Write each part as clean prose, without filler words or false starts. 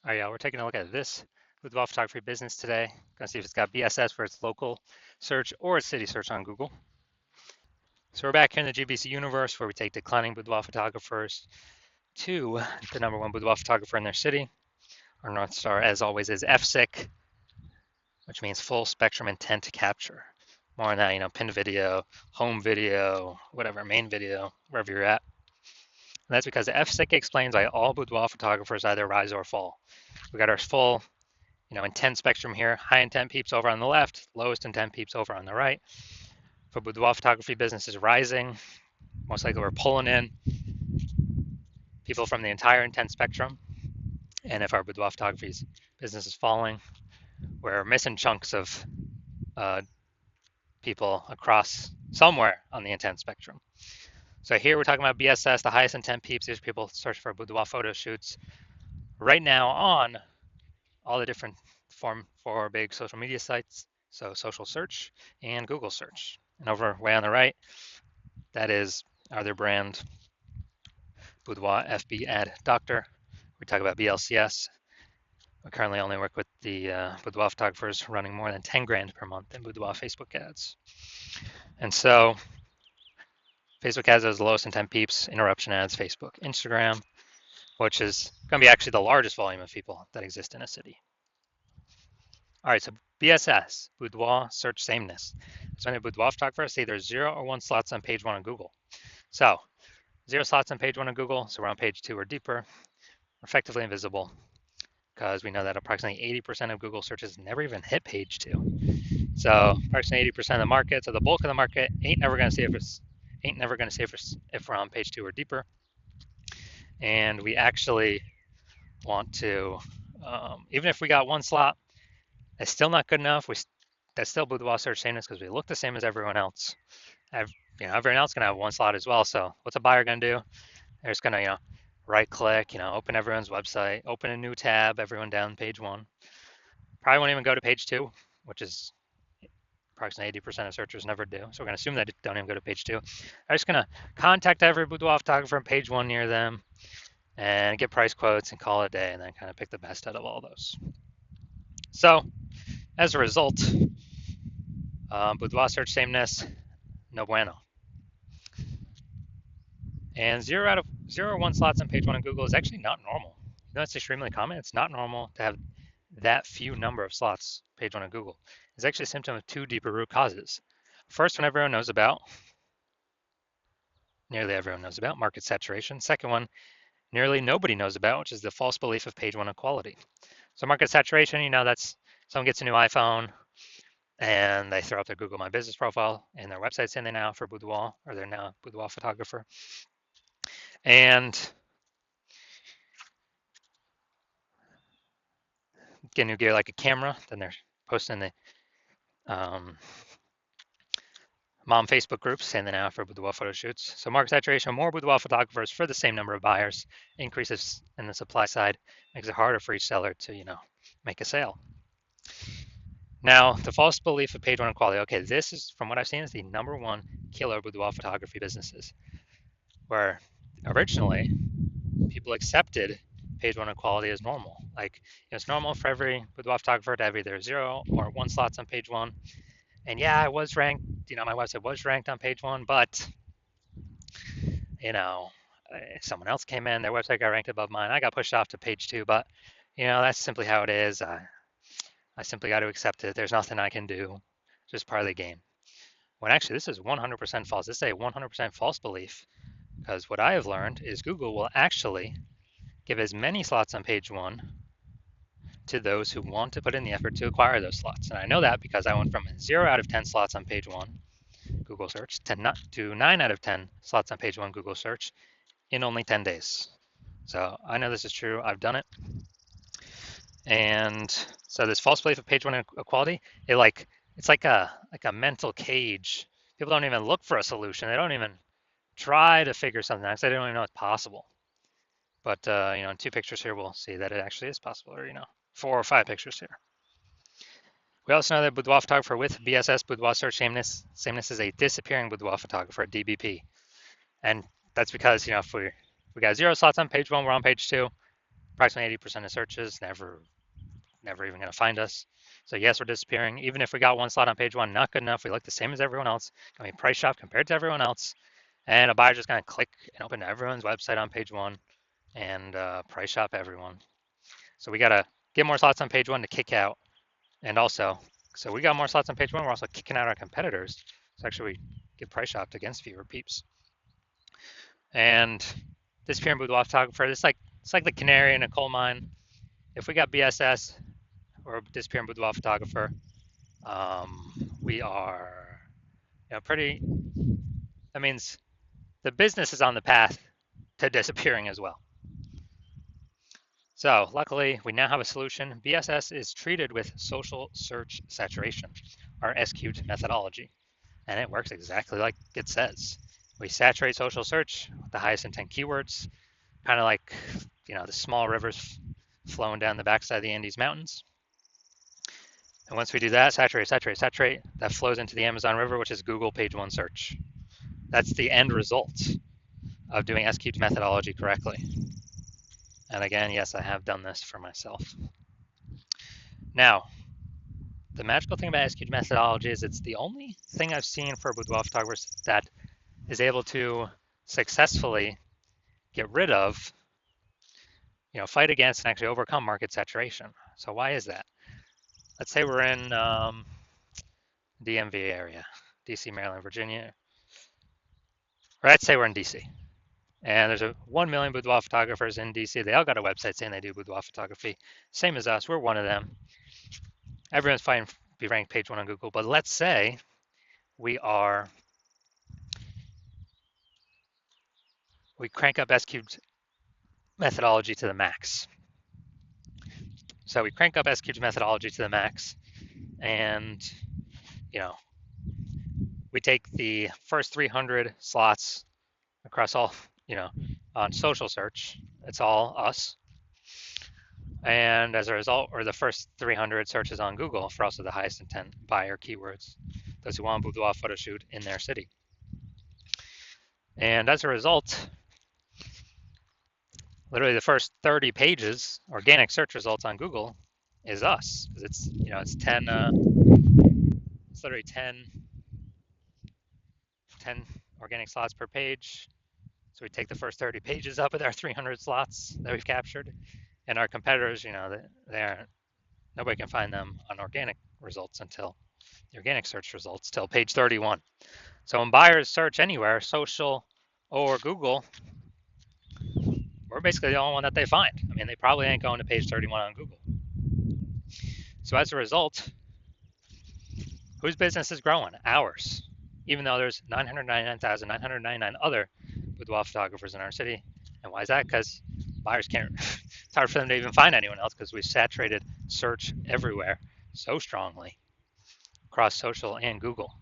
All right, yeah, we're taking a look at this boudoir photography business today. Gonna see if it's got BSS for its local search or its city search on Google. So we're back here in the GBC universe where we take declining boudoir photographers to the #1 boudoir photographer in their city. Our North Star, as always, is FSIC, which means full spectrum intent capture. More on that, pinned video, home video, whatever, main video, wherever you're at. And that's because FSIC explains why all boudoir photographers either rise or fall. We got our full intent spectrum here. High intent peeps over on the left, lowest intent peeps over on the right. For boudoir photography business is rising, most likely we're pulling in people from the entire intent spectrum. And if our boudoir photography business is falling, we're missing chunks of people across somewhere on the intent spectrum. So here we're talking about BSS, the highest intent peeps. These people search for boudoir photo shoots right now on all the different four big social media sites. So social search and Google search. And over way on the right, that is our other brand, Boudoir FB Ad Doctor. We talk about BLCS. We currently only work with the boudoir photographers running more than 10 grand per month in boudoir Facebook ads. And so Facebook ads has the lowest intent peeps, interruption ads, Facebook, Instagram, which is going to be actually the largest volume of people that exist in a city. All right, so BSS, boudoir search sameness. So when a boudoir photographer, say there's 0 or 1 slots on page 1 on Google. So 0 slots on page 1 on Google, so we're on page 2 or deeper, effectively invisible, because we know that approximately 80% of Google searches never even hit page 2. So approximately 80% of the market, so the bulk of the market ain't never going to see if we're on page 2 or deeper. And we actually want to, even if we got 1 slot, it's still not good enough. That's still boudoir search sameness because we look the same as everyone else. Everyone else can have 1 slot as well. So what's a buyer going to do? They're just going to, right click, open everyone's website, open a new tab, everyone down page 1. Probably won't even go to page 2, which is approximately 80% of searchers never do. So we're going to assume that they don't even go to page 2. They're just going to contact every boudoir photographer on page 1 near them and get price quotes and call it a day, and then kind of pick the best out of all those. So as a result, boudoir search sameness, no bueno. And 0 or 1 slots on page 1 on Google is actually not normal. That's extremely common. It's not normal to have that few number of slots page 1 on Google. It's actually a symptom of 2 deeper root causes. First one everyone knows about, nearly everyone knows about, market saturation. Second one, nearly nobody knows about, which is the false belief of page 1 equality. So market saturation, that's someone gets a new iPhone and they throw up their Google My Business profile and their website saying they're now for boudoir, or they're now a boudoir photographer. And get new gear like a camera, then they're posting the mom Facebook groups saying they're now for boudoir photo shoots. So market saturation, more boudoir photographers for the same number of buyers, increases in the supply side, makes it harder for each seller to, make a sale. Now, the false belief of page 1 equality. Okay, this is, from what I've seen, is the #1 killer boudoir photography businesses, where originally people accepted page 1 equality as normal. Like, it's normal for every boudoir photographer to have either 0 or 1 slots on page 1. And yeah, I was ranked, my website was ranked on page 1, but, someone else came in, their website got ranked above mine. I got pushed off to page 2, but, that's simply how it is. I simply got to accept it. There's nothing I can do. It's just part of the game. When actually, this is 100% false. This is a 100% false belief, because what I have learned is Google will actually give as many slots on page 1 to those who want to put in the effort to acquire those slots. And I know that because I went from 0 out of 10 slots on page 1 Google search to 9 out of 10 slots on page 1 Google search in only 10 days. So I know this is true. I've done it. And so this false belief of page 1 equality, it's like a mental cage. People don't even look for a solution. They don't even try to figure something out because they don't even know it's possible. But in 2 pictures here, we'll see that it actually is possible, or 4 or 5 pictures here. We also know that boudoir photographer with BSS, boudoir search sameness is a disappearing boudoir photographer, DBP. And that's because, if we got 0 slots on page 1, we're on page 2. approximately 80% of searches never even going to find us. So yes, we're disappearing. Even if we got one slot on page one, not good enough. We look the same as everyone else. Going to be price shop compared to everyone else. And a buyer's just going to click and open everyone's website on page one and price shop everyone. So we got to get more slots on page one to kick out. And also, so we got more slots on page one. We're also kicking out our competitors. So actually, we get price shopped against fewer peeps. And disappearing boudoir photographer, it's like the canary in a coal mine. If we got BSS or disappearing boudoir photographer, we are, pretty. That means the business is on the path to disappearing as well. So luckily, we now have a solution. BSS is treated with social search saturation, our SQ'd methodology, and it works exactly like it says. We saturate social search with the highest intent keywords, kind of like, the small rivers flowing down the backside of the Andes Mountains. And once we do that, saturate, that flows into the Amazon River, which is Google page one search. That's the end result of doing SQ'd methodology correctly. And again, yes, I have done this for myself. Now, the magical thing about SQ'd methodology is it's the only thing I've seen for boudoir photographers that is able to successfully get rid of, fight against and actually overcome market saturation. So why is that? Let's say we're in DMV area, DC, Maryland, Virginia. Or let's say we're in DC. And there's 1 million boudoir photographers in DC. They all got a website saying they do boudoir photography. Same as us, we're one of them. Everyone's fighting to be ranked page one on Google. But let's say we crank up SQ'd methodology to the max. So we crank up SQ'd methodology to the max, and we take the first 300 slots across all, on social search. It's all us. And as a result, or the first 300 searches on Google for also the highest intent buyer keywords, those who want boudoir photo shoot in their city. And as a result, literally the first 30 pages, organic search results on Google, is us. It's, it's 10, it's literally 10 organic slots per page. So we take the first 30 pages up with our 300 slots that we've captured. And our competitors, nobody can find them on organic results until the organic search results till page 31. So when buyers search anywhere, social or Google, we're basically the only one that they find. I mean, they probably ain't going to page 31 on Google. So as a result, whose business is growing? Ours. Even though there's 999,999 other boudoir photographers in our city. And why is that? Because buyers can't, it's hard for them to even find anyone else because we saturated search everywhere so strongly across social and Google.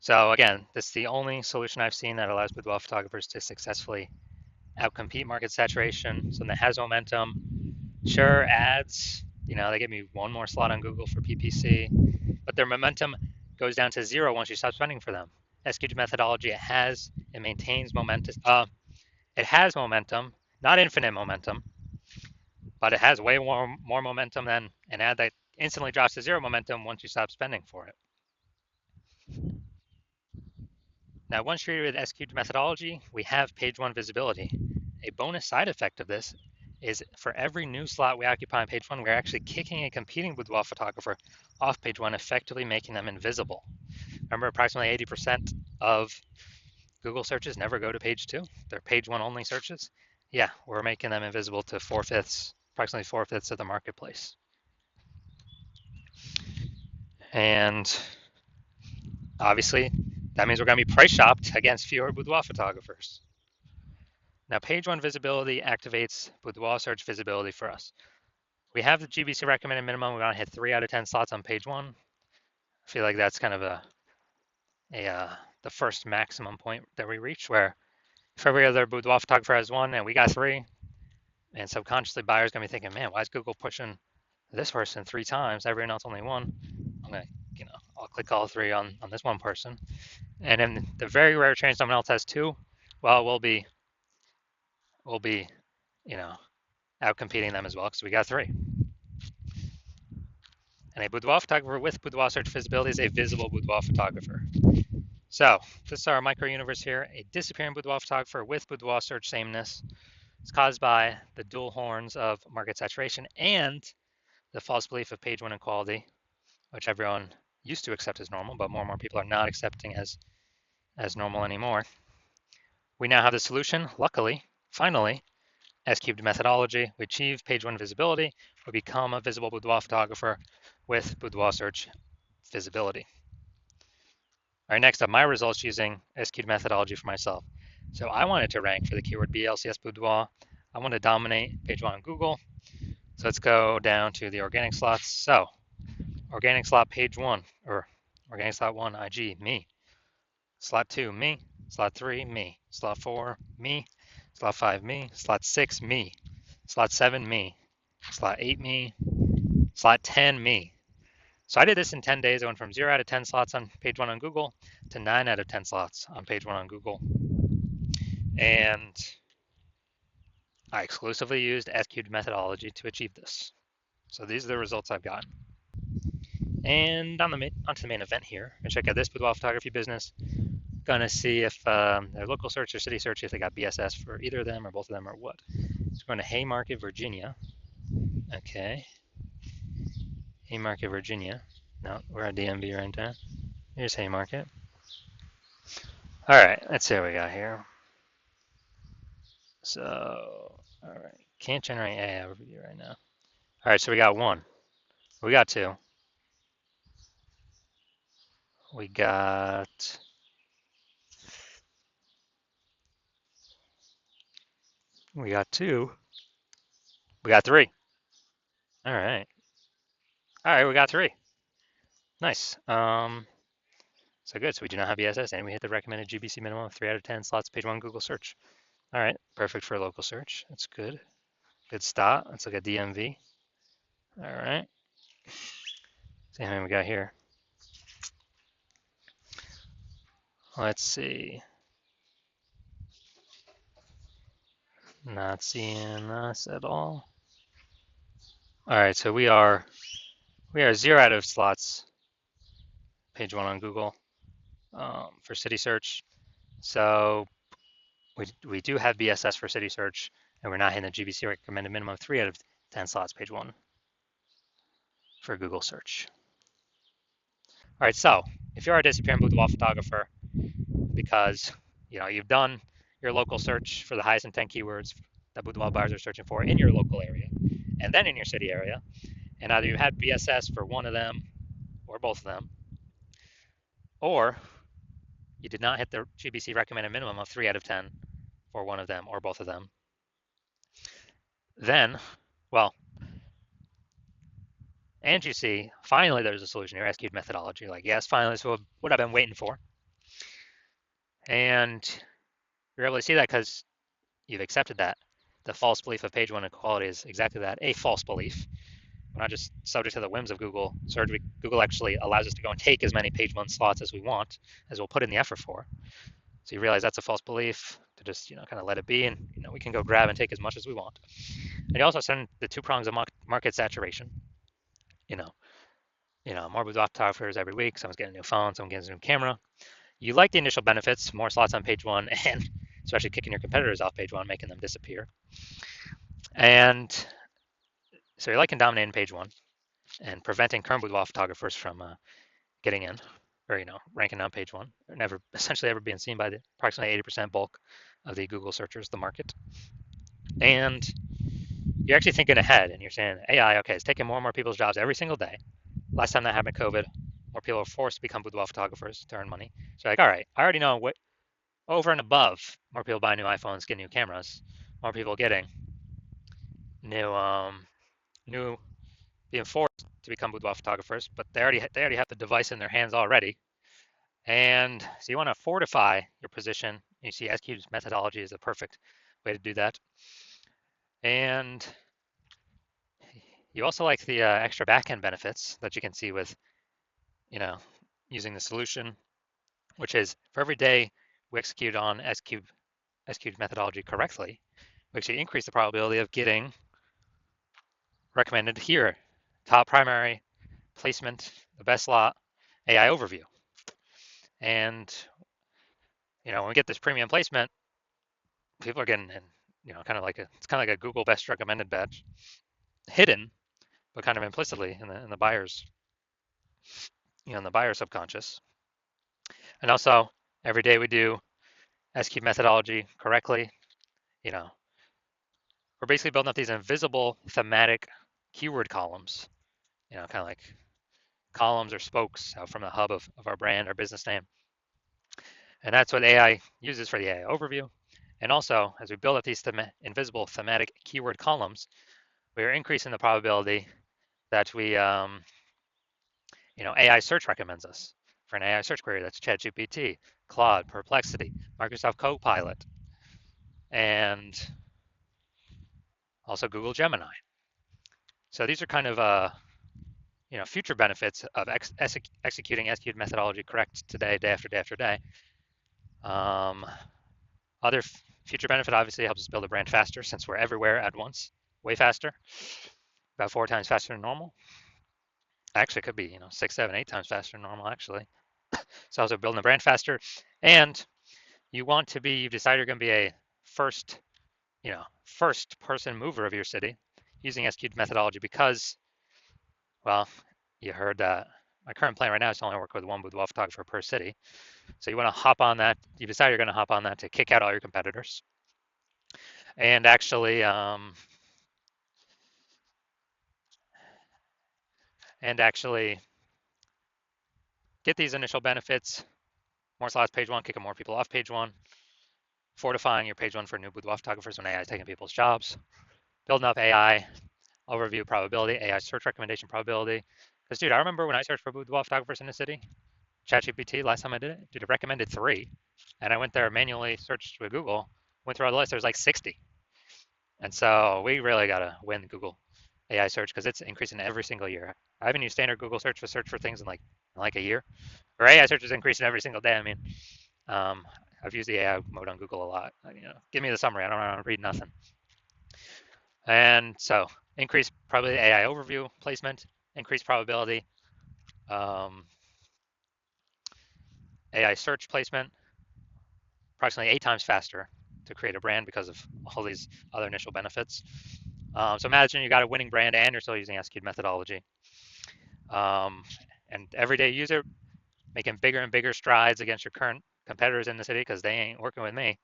So again, this is the only solution I've seen that allows boudoir photographers to successfully outcompete market saturation. Something that has momentum. Sure, ads, they give me one more slot on Google for PPC, but their momentum goes down to zero once you stop spending for them. SQ'd methodology, it maintains momentum. It has momentum, not infinite momentum, but it has way more momentum than an ad that instantly drops to zero momentum once you stop spending for it. Now, once treated with SQ'd methodology, we have page one visibility. A bonus side effect of this is for every new slot we occupy on page one, we're actually kicking a competing boudoir photographer off page one, effectively making them invisible. Remember, approximately 80% of Google searches never go to page two. They're page one only searches. Yeah, we're making them invisible to approximately 4/5 of the marketplace. And obviously, that means we're going to be price shopped against fewer boudoir photographers. Now, page one visibility activates boudoir search visibility for us. We have the GBC recommended minimum. We want to hit 3 out of 10 slots on page one. I feel like that's kind of the first maximum point that we reach, where if every other boudoir photographer has 1 and we got 3, and subconsciously buyers gonna be thinking, man, why is Google pushing this person 3 times? Everyone else only 1. I'm gonna, I'll click all 3 on this one person. And in the very rare chance someone else has 2, well, we'll be you know, outcompeting them as well because we got 3. And a boudoir photographer with boudoir search visibility is a visible boudoir photographer. So this is our micro universe here. A disappearing boudoir photographer with boudoir search sameness is caused by the dual horns of market saturation and the false belief of page 1 equality, which everyone used to accept as normal, but more and more people are not accepting as normal anymore. We now have the solution, luckily, finally, S-cubed methodology. We achieve page 1 visibility. We become a visible boudoir photographer with boudoir search visibility. All right, next up, my results using S-cubed methodology for myself. So I wanted to rank for the keyword BLCS boudoir. I want to dominate page 1 on Google. So let's go down to the organic slots. So organic slot page 1, or organic slot 1, IG, me. Slot 2, me. Slot 3, me. Slot 4, me. Slot 5, me. Slot 6, me. Slot 7, me. Slot 8, me. Slot 10, me. So I did this in 10 days. I went from 0 out of 10 slots on page 1 on Google to 9 out of 10 slots on page 1 on Google. And I exclusively used S-cubed methodology to achieve this. So these are the results I've gotten. And onto the main event here. I check out this boudoir photography business. Gonna see if their local search or city search, if they got BSS for either of them or both of them or what. So we're going to Haymarket, Virginia. Okay. Haymarket, Virginia. No, we're at DMV right now. Here's Haymarket. All right, let's see what we got here. So, all right, can't generate AI overview right now. All right, so we got 1. We got 2. We got 2. We got 3. All right. All right, we got 3. Nice. So good. So we do not have BSS, and we hit the recommended GBC minimum of 3 out of 10 slots, page 1 Google search. All right, perfect for a local search. That's good. Good start. Let's look at DMV. All right. See how many we got here. Let's see. Not seeing us at all. All right, so we are 0 out of slots, page 1 on Google for city search. So we do have BSS for city search, and we're not hitting the GBC recommended minimum of 3 out of 10 slots, page 1 for Google search. All right, so if you're a disappearing boudoir photographer, because you've done your local search for the highest intent keywords that boudoir buyers are searching for in your local area, and then in your city area, and either you had BSS for one of them or both of them, or you did not hit the GBC recommended minimum of 3 out of 10 for one of them or both of them, then, well, and you see, finally there's a solution here, S-cubed methodology. Like, yes, finally, this is what I've been waiting for. And you're able to see that because you've accepted that. The false belief of page 1 equality is exactly that, a false belief. We're not just subject to the whims of Google search. Google actually allows us to go and take as many page 1 slots as we want, as we'll put in the effort for. So you realize that's a false belief, to just kind of let it be, and we can go grab and take as much as we want. And you also send the 2 prongs of market saturation. More boudoir photographers every week. Someone's getting a new phone, someone gets a new camera. You like the initial benefits, more slots on page 1, and especially kicking your competitors off page 1, making them disappear. And so you're liking dominating page 1 and preventing current boudoir photographers from getting in, or ranking on page 1, or essentially ever being seen by the approximately 80% bulk of the Google searchers, the market. And you're actually thinking ahead, and you're saying AI, okay, it's taking more and more people's jobs every single day. Last time that happened, COVID, more people were forced to become boudoir photographers to earn money. So like, all right, I already know what over and above, more people buying new iPhones, getting new cameras, more people getting new being forced to become boudoir photographers, but they already have the device in their hands already. And so you want to fortify your position. You see S-cubed methodology is the perfect way to do that. And you also like the extra backend benefits that you can see with, using the solution, which is for every day we execute on S-cubed methodology correctly, we actually increase the probability of getting recommended here. Top primary, placement, the best lot, AI overview. And, when we get this premium placement, people are getting in, kind of like it's kind of like a Google best recommended badge, hidden, but kind of implicitly in the buyer's, in the buyer subconscious. And also, every day we do SQ methodology correctly, you know, we're basically building up these invisible thematic keyword columns, kind of like columns or spokes out from the hub of our brand, our business name. And that's what AI uses for the AI overview. And also, as we build up these invisible thematic keyword columns, we are increasing the probability that AI search recommends us for an AI search query. That's ChatGPT, Claude, Perplexity, Microsoft Copilot, and also Google Gemini. So these are kind of future benefits of executing SQ methodology correct today, day after day after day. Other future benefit obviously helps us build a brand faster since we're everywhere at once, way faster, about 4 times faster than normal. Actually, it could be 6, 7, 8 times faster than normal actually. So also building the brand faster, and you want to be. You've decided you're going to be a first person mover of your city using SQ methodology because, well, you heard that my current plan right now is to only work with one boudoir photographer per city. So you want to hop on that. You decide you're going to hop on that to kick out all your competitors, and actually get these initial benefits. More slots page one, kicking more people off page one, fortifying your page one for new boudoir photographers when AI is taking people's jobs, building up AI overview probability, AI search recommendation probability. Because, dude, I remember when I searched for boudoir photographers in the city, ChatGPT, last time I did it, dude, it recommended 3. And I went there, manually searched with Google, went through all the list, there was like 60. And so we really got to win Google AI search because it's increasing every single year. I haven't used standard Google search for things in like a year. Or AI search is increasing every single day. I mean, I've used the AI mode on Google a lot. Give me the summary. I don't want to read nothing. And so increase probability AI overview placement, increase probability AI search placement, approximately 8 times faster to create a brand because of all these other initial benefits. So imagine you got a winning brand and you're still using SQ methodology. And everyday user making bigger and bigger strides against your current competitors in the city because they ain't working with me.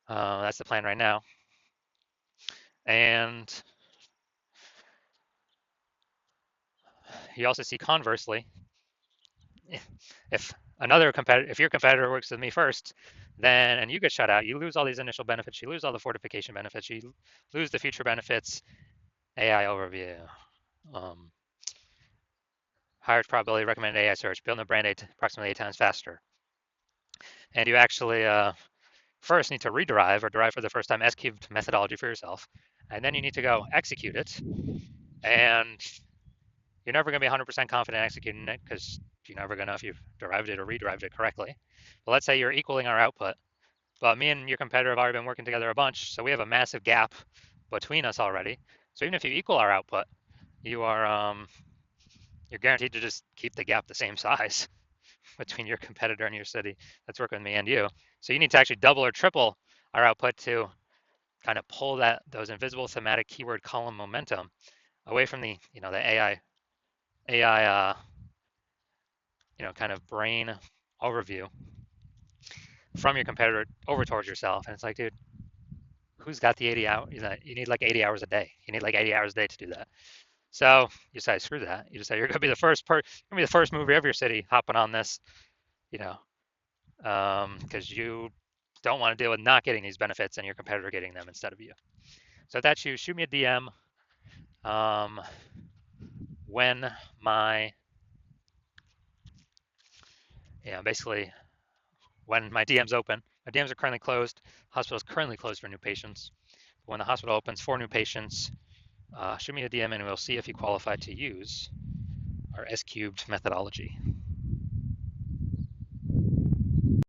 That's the plan right now. And you also see conversely, if your competitor works with me first, and you get shut out, you lose all these initial benefits, you lose all the fortification benefits, you lose the future benefits, AI overview, higher probability recommended AI search, building a brand approximately 8 times faster. And you actually first need to rederive or derive for the first time S cubed methodology for yourself, and then you need to go execute it. And you're never going to be 100% confident executing it because you're never going to know if you've derived it or rederived it correctly. But let's say you're equaling our output, but me and your competitor have already been working together a bunch, so we have a massive gap between us already. So even if you equal our output, you're guaranteed to just keep the gap the same size between your competitor and your city that's working with me and you. So you need to actually double or triple our output to kind of pull those invisible thematic keyword column momentum away from the AI kind of brain overview from your competitor over towards yourself. And it's like, dude, who's got the 80 hours? You need like 80 hours a day. You need like 80 hours a day to do that. So you decide, screw that. You decide you're gonna be the first mover of your city hopping on this, because you don't want to deal with not getting these benefits and your competitor getting them instead of you. So if that's you, shoot me a DM. When my basically when my DM's open. My DMs are currently closed. Hospital is currently closed for new patients. When the hospital opens for new patients, shoot me a DM and we'll see if you qualify to use our S cubed methodology.